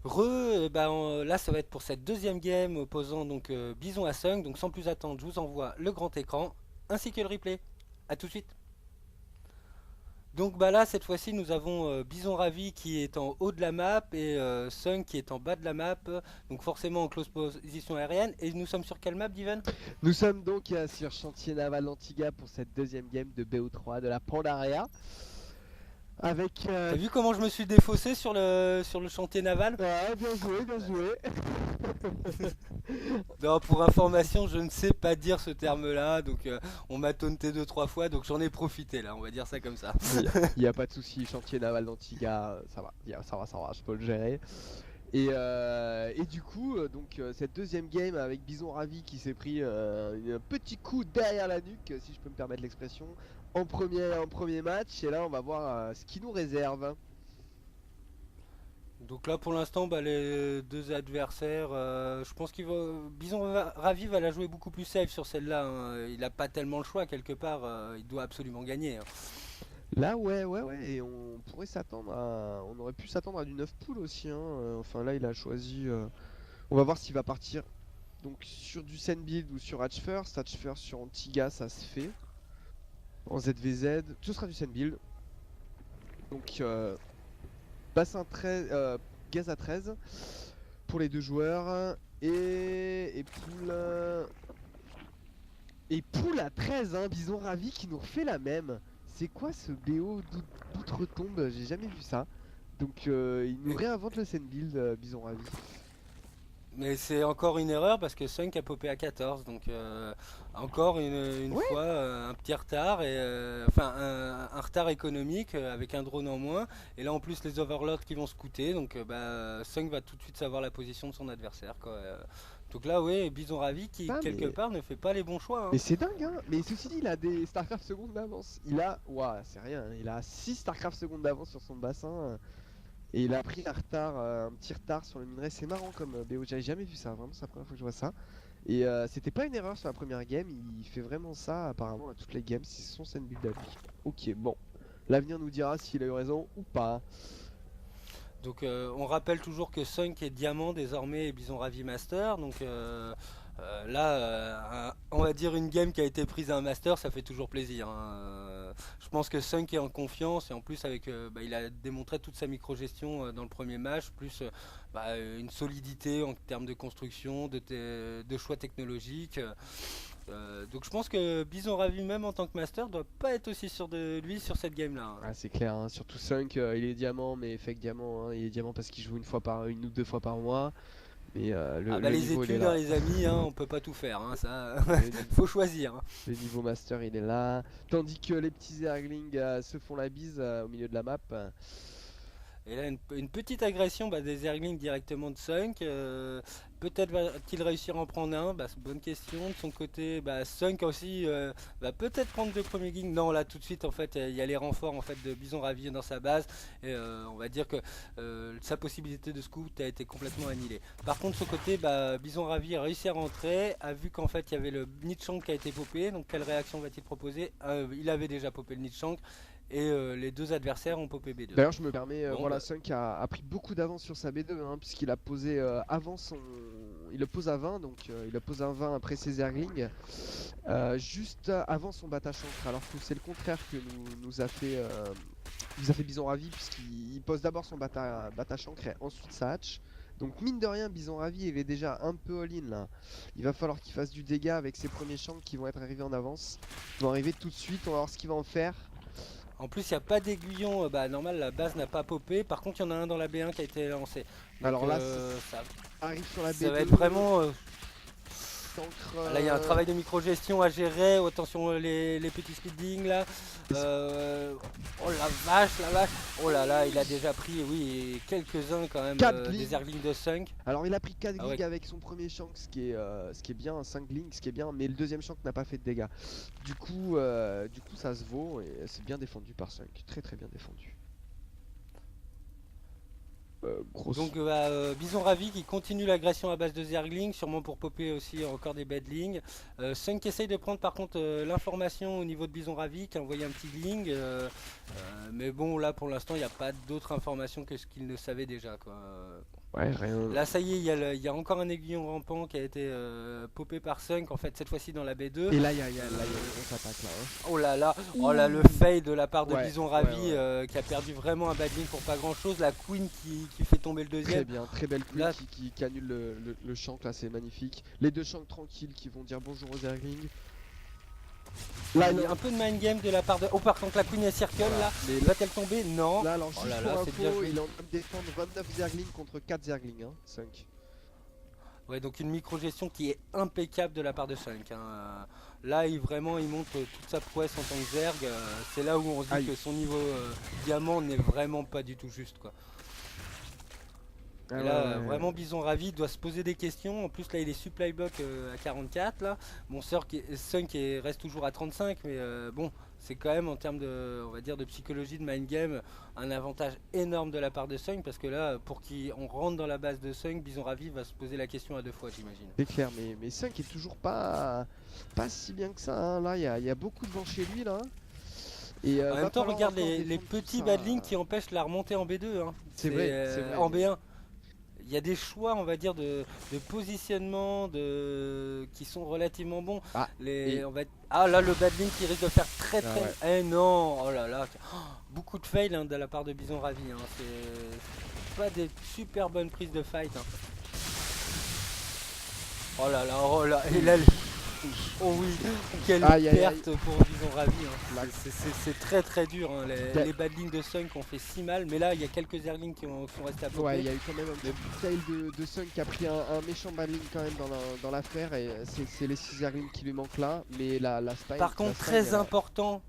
Là ça va être pour cette deuxième game opposant donc Bison à Sung. Donc sans plus attendre, je vous envoie le grand écran ainsi que le replay. A tout de suite. Donc bah là cette fois-ci nous avons Bison Ravi qui est en haut de la map et Sung qui est en bas de la map. Donc forcément en close position aérienne. Et nous sommes sur quelle map, Diven? Nous sommes donc sur chantier naval Antigua pour cette deuxième game de BO3 de la Pandaria. Avec. T'as vu comment je me suis défaussé sur le chantier naval? Ouais, bien joué, bien joué. Non, pour information, je ne sais pas dire ce terme-là, donc on m'a taunté deux trois fois, donc j'en ai profité là, on va dire ça comme ça. Il n'y a pas de souci, chantier naval d'Antigua, ça va, ça va, je peux le gérer. Et du coup, cette deuxième game avec Bison Ravi qui s'est pris un petit coup derrière la nuque, si je peux me permettre l'expression, en premier match. Et là, on va voir ce qu'il nous réserve. Donc là pour l'instant, bah, les deux adversaires, je pense qu'il va, Ravi va la jouer beaucoup plus safe sur celle-là, hein. Il n'a pas tellement le choix quelque part, il doit absolument gagner, hein. Là, ouais, et on pourrait s'attendre à. On aurait pu s'attendre à du 9 poules aussi, hein. Enfin, là, il a choisi. On va voir s'il va partir donc sur du Sand Build ou sur Hatch First. Hatch First sur Antigua, ça se fait. En ZVZ, ce sera du Sand Build. Donc, bassin 13, gaz à 13 pour les deux joueurs. Et poule à 13, hein, Bison Ravi qui nous refait la même. C'est quoi ce BO d'outre-tombe? J'ai jamais vu ça. Donc il nous réinvente le Sand Build, Bison Ravi. Mais c'est encore une erreur parce que Sunk a popé à 14, donc encore une Ouais, fois un petit retard, et enfin un retard économique avec un drone en moins. Et là en plus les overlords qui vont scouter, donc Sunk va tout de suite savoir la position de son adversaire, quoi. Donc là oui, Bison Ravi qui putain, quelque part ne fait pas les bons choix, mais hein. c'est dingue, hein. Mais ceci dit, il a des StarCraft secondes d'avance. Il a, ouah, c'est rien, hein. Il a 6 StarCraft secondes d'avance sur son bassin. Et il a pris un retard, un petit retard sur le minerai. C'est marrant comme BO, j'avais jamais vu ça, vraiment c'est la première fois que je vois ça. Et c'était pas une erreur sur la première game, il fait vraiment ça apparemment à toutes les games, c'est son scène build à lui. Ok, bon, l'avenir nous dira s'il a eu raison ou pas. Donc on rappelle toujours que Sunk est diamant désormais et Bison Ravi Master. Donc on va dire une game qui a été prise à un Master, ça fait toujours plaisir, hein. Je pense que Sunk est en confiance et en plus avec, il a démontré toute sa micro-gestion dans le premier match, plus une solidité en termes de construction, de choix technologiques. Donc je pense que Bison Ravi même en tant que Master doit pas être aussi sûr de lui sur cette game là, hein. Ah, c'est clair, hein. Surtout Sunk, il est diamant, mais fake diamant, hein. Il est diamant parce qu'il joue une ou deux fois par mois. Mais Ah bah le les niveau il est études, hein, là. les amis, hein, on peut pas tout faire, hein, ça, Le, ni- faut choisir, hein. le niveau master il est là. Tandis que les petits Zerglings se font la bise au milieu de la map. Et là, une petite agression des Zerglings directement de Sunk. Peut-être va-t-il réussir à en prendre un? Bah, c'est une bonne question. De son côté, Sunk aussi va peut-être prendre deux premiers gangs. Non, là tout de suite, en fait, il y a les renforts en fait, de Bison Ravi dans sa base. Et on va dire que sa possibilité de scout a été complètement annihilée. Par contre, de son côté, Bison Ravi a réussi à rentrer, a vu qu'en fait, il y avait le Nidshank qui a été popé. Donc, quelle réaction va-t-il proposer? Il avait déjà popé le Nidshank. Et les deux adversaires ont popé B2. D'ailleurs, je me permets, Bon, voilà, Sunk a pris beaucoup d'avance sur sa B2, hein, puisqu'il a posé avant son. Il le pose à 20, donc il le pose à 20 après ses Zerglings, juste avant son Batachancre. Alors que c'est le contraire que nous a fait Bison Ravi, puisqu'il pose d'abord son Batachancre et ensuite sa hatch. Donc, mine de rien, Bison Ravi il est déjà un peu all-in là. Il va falloir qu'il fasse du dégât avec ses premiers shanks qui vont être arrivés en avance. Ils vont arriver tout de suite, on va voir ce qu'il va en faire. en plus, il n'y a pas d'aiguillon. Normal, la base n'a pas popé. Par contre, il y en a un dans la B1 qui a été lancé. Donc, Alors là, ça arrive sur la ça va être B2. vraiment. Cancre, Là, il y a un travail de micro-gestion à gérer. Oh, attention, les petits speedings là. Oh la vache, la vache. Oh là là, il a déjà pris, oui, quelques-uns quand même 4 des glings. Zerglings de Sunk. Alors il a pris 4 Ah ouais. glings avec son premier shank, ce qui est bien, 5 glings, ce qui est bien, mais le deuxième shank n'a pas fait de dégâts. Du coup ça se vaut et c'est bien défendu par Sunk, très très bien défendu. Grosse. Donc Bison Ravi qui continue l'agression à base de Zergling, sûrement pour popper aussi encore des Bedlings. Sunk essaye de prendre par contre l'information au niveau de Bison Ravi qui a envoyé un petit Gling. Mais bon là pour l'instant il n'y a pas d'autres informations que ce qu'il ne savait déjà, quoi. Ouais, rien. Là, ça y est, il y a encore un aiguillon rampant qui a été popé par Sunk, en fait, cette fois-ci dans la B2. Et là, là, il y a une Euh, grosse attaque là. Hein. oh là, le Ouh. fail de la part de Ouais, Bison ouais, Ravi ouais. qui a perdu vraiment un bad link pour pas grand chose. La Queen qui fait tomber le Très deuxième. bien, très belle queen Là, qui annule le shank là, c'est magnifique. Les deux shanks tranquilles qui vont dire bonjour aux Zerglings. Là, il y non. a un peu de mind game de la part de. Oh, par contre, la Queen elle circle Voilà. là. Mais Va-t-elle tomber? Non. là, alors Oh juste là pour là, c'est bien info, joué. il est en train de défendre 29 Zerglings contre 4 Zerglings, hein, 5. Ouais, donc une micro-gestion qui est impeccable de la part de Sunk, hein. Là, vraiment, il montre toute sa prouesse en tant que Zerg. C'est là où on se dit Aïe. que son niveau diamant n'est vraiment pas du tout juste, quoi. Ah Et ouais, là, ouais. vraiment, Bison Ravi doit se poser des questions. En plus, là, il est supply block à 44. Là. Bon, Sunk reste toujours à 35, mais bon, c'est quand même en termes de, on va dire, de psychologie, de mind game, un avantage énorme de la part de Sunk, parce que là, pour qu'on rentre dans la base de Sunk, Bison Ravi va se poser la question à deux fois, j'imagine. C'est clair, mais 5 est toujours pas si bien que ça. Hein. Là, il y a beaucoup de vent chez lui là. Et En même va temps, falloir regarde encore les défendre tout petits ça. badlings qui empêchent la remontée en B2, hein. C'est C'est vrai, c'est vrai. en B1. Il y a des choix, on va dire, de positionnement qui sont relativement bons. Ah, et Ah là, le badlink qui risque de faire très ah très. ouais. Eh non, oh là là, oh, beaucoup de fails hein, de la part de Bison Ravi. Hein. C'est pas des super bonnes prises de fight. Hein. Oh là, et là, oh oui, quelle Aïe, aïe, aïe. perte pour Bison Ravi. Hein. Là, C'est très très dur. Hein. quel- Les badlings de Sunk ont fait si mal, mais là, il y a quelques Zerglings qui sont restés à Ouais, popper. il y a eu quand même un Mais petit fail de Sunk qui a pris un méchant badling quand même dans l'affaire. Et c'est les 6 Zerglings qui lui manquent là. Mais la Stein. par contre, très important,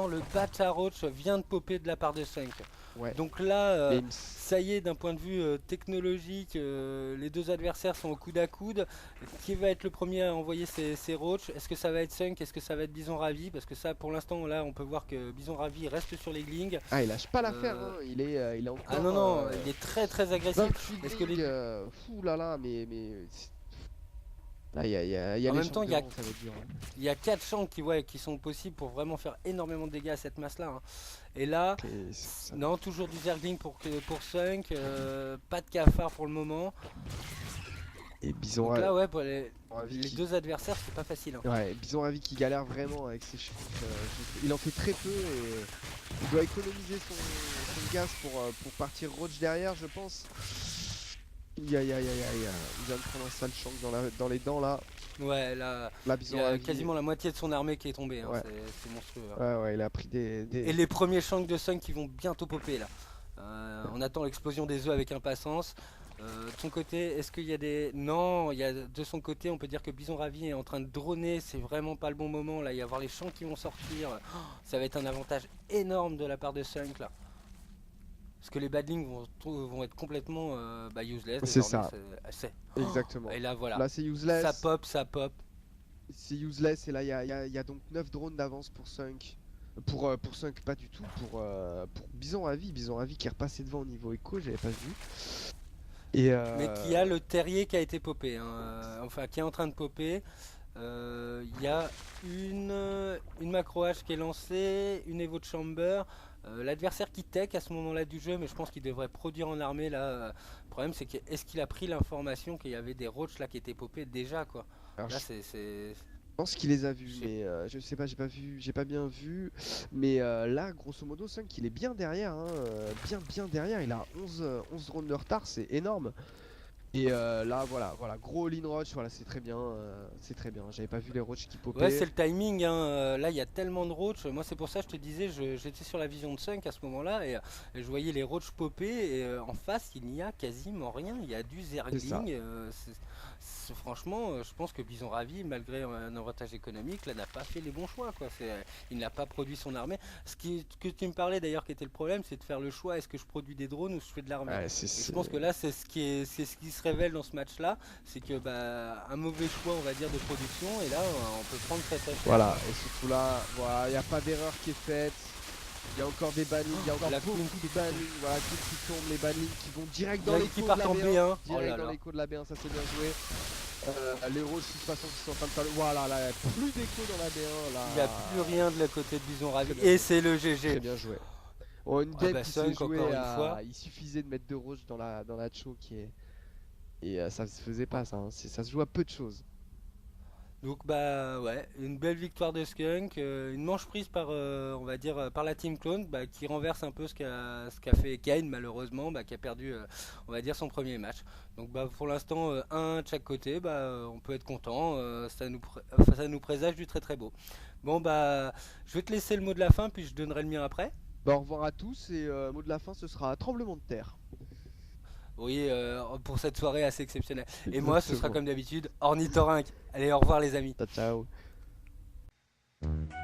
le batch à Roach vient de popper de la part de Sunk. Ouais. Donc là, Mais ça y est, d'un point de vue technologique, les deux adversaires sont au coude à coude. Qui va être le premier à envoyer ses Roach? Est-ce que ça va être Sunk? Est-ce que ça va être Bison Ravi? Parce que ça, pour l'instant, là, on peut voir que Bison Ravi reste sur les glings. ah, il lâche pas l'affaire. Euh, Hein. Il est encore. Ah non, non, il est très très agressif. 28 Est-ce que glings. les... Fou là là, là, il y a En les même temps, champs de vent, ça va être dur. Hein. il y a 4 champs qui sont possibles pour vraiment faire énormément de dégâts à cette masse-là. Hein. Et là, Et ça- non, toujours du Zergling pour Sunk, pas de cafard pour le moment. Et Bison Donc là, ouais, pour Ravi les qui... deux adversaires, c'est pas facile. Hein. Ouais, Bison Ravi qui galère vraiment avec ses chiffres. Il en fait très peu et il doit économiser son gaz pour partir Roach derrière, je pense. Aïe aïe aïe aïe aïe. Il vient de prendre un sale shank dans les dents là. Ouais, là, La il Bison y a Ravi. quasiment la moitié de son armée qui est tombée. Hein. Ouais. C'est monstrueux. Hein. Ouais, il a pris Et des... les premiers shanks de Sunk qui vont bientôt popper là. On attend l'explosion des œufs avec impatience. De son côté, est-ce qu'il y a des... Non, de son côté, on peut dire que Bison Ravi est en train de droner, c'est vraiment pas le bon moment. Là, il va y avoir les champs qui vont sortir. Oh, ça va être un avantage énorme de la part de Sunk là. Parce que les badlings vont être complètement useless. C'est désormais, ça. c'est- Exactement. Et là, voilà. Là c'est useless. Ça pop. C'est useless et là il y a donc 9 drones d'avance pour Sunk. Pour Sunk pas du tout, pour Bison Ravi. Bison Ravi qui est repassé devant au niveau écho, j'avais pas vu. Et Mais qui a le terrier qui a été popé. Hein. Enfin, qui est en train de popper. Il y a une macro H qui est lancée, une Evo Chamber. L'adversaire qui tech à ce moment-là du jeu, mais je pense qu'il devrait produire en armée là. Le problème c'est que est-ce qu'il a pris l'information qu'il y avait des roach là qui étaient popés déjà quoi. alors, Là je c'est pense qu'il les a vus, je sais- mais je sais pas, j'ai pas bien vu. Mais là, grosso modo, Sunk il est bien derrière, hein, bien derrière. Il a 11 drones de retard, c'est énorme. Et là, voilà, gros all-in roach, voilà, c'est très bien, c'est très bien. J'avais pas vu les roach qui popaient. Ouais, c'est le timing. Hein. Là, il y a tellement de roach. Moi, c'est pour ça que je te disais, j'étais sur la vision de Sunk à ce moment-là et je voyais les roach popper. Et en face, il n'y a quasiment rien. Il y a du C'est ça. Zergling. Franchement, je pense que Bison Ravi, malgré un avantage économique, là, n'a pas fait les bons choix. Quoi. Il n'a pas produit son armée. Que tu me parlais d'ailleurs, qui était le problème, c'est de faire le choix est-ce que je produis des drones ou je fais de l'armée. Ouais, Et je pense que là, c'est ce qui se révèle dans ce match-là, c'est que un mauvais choix, on va dire, de production, et là, on peut prendre très très cher. Voilà, et surtout là, voilà, il n'y a pas d'erreur qui est faite. Il y a encore des bannings, il y a encore La beaucoup Queen de bannings, voilà, qui tombent, les bannings qui vont direct dans Là, l'écho qui de partent la en B1. B1. Oh Direct là dans là. l'écho de la B1, ça c'est bien joué. Les Roses, de toute façon, qui sont en train de faire le... Voilà, là, il n'y a plus d'écho dans la B1, là. Il n'y a plus rien de la côté de Bison Ravi, Très bien et joué. c'est le Très GG. bien joué. Oh, une Ouais, game bah qui se Sunk encore jouait une fois. à. Il suffisait de mettre 2 roches dans la cho qui est. Et ça se faisait pas ça, hein. Ça se joue à peu de choses. Donc bah ouais, une belle victoire de Skunk, une manche prise par, on va dire, par la Team Clone, bah, qui renverse un peu ce qu'a fait Kane malheureusement, bah, qui a perdu, on va dire, son premier match. Donc bah pour l'instant, un de chaque côté, bah on peut être content, enfin, ça nous présage du très très beau. Bon bah je vais te laisser le mot de la fin, puis je donnerai le mien après. Bah, au revoir à tous et mot de la fin ce sera tremblement de terre. Oui, pour cette soirée assez exceptionnelle. Et moi, ce sera Exactement. comme d'habitude, ornithorynque. Allez, au revoir les amis. Ciao ciao.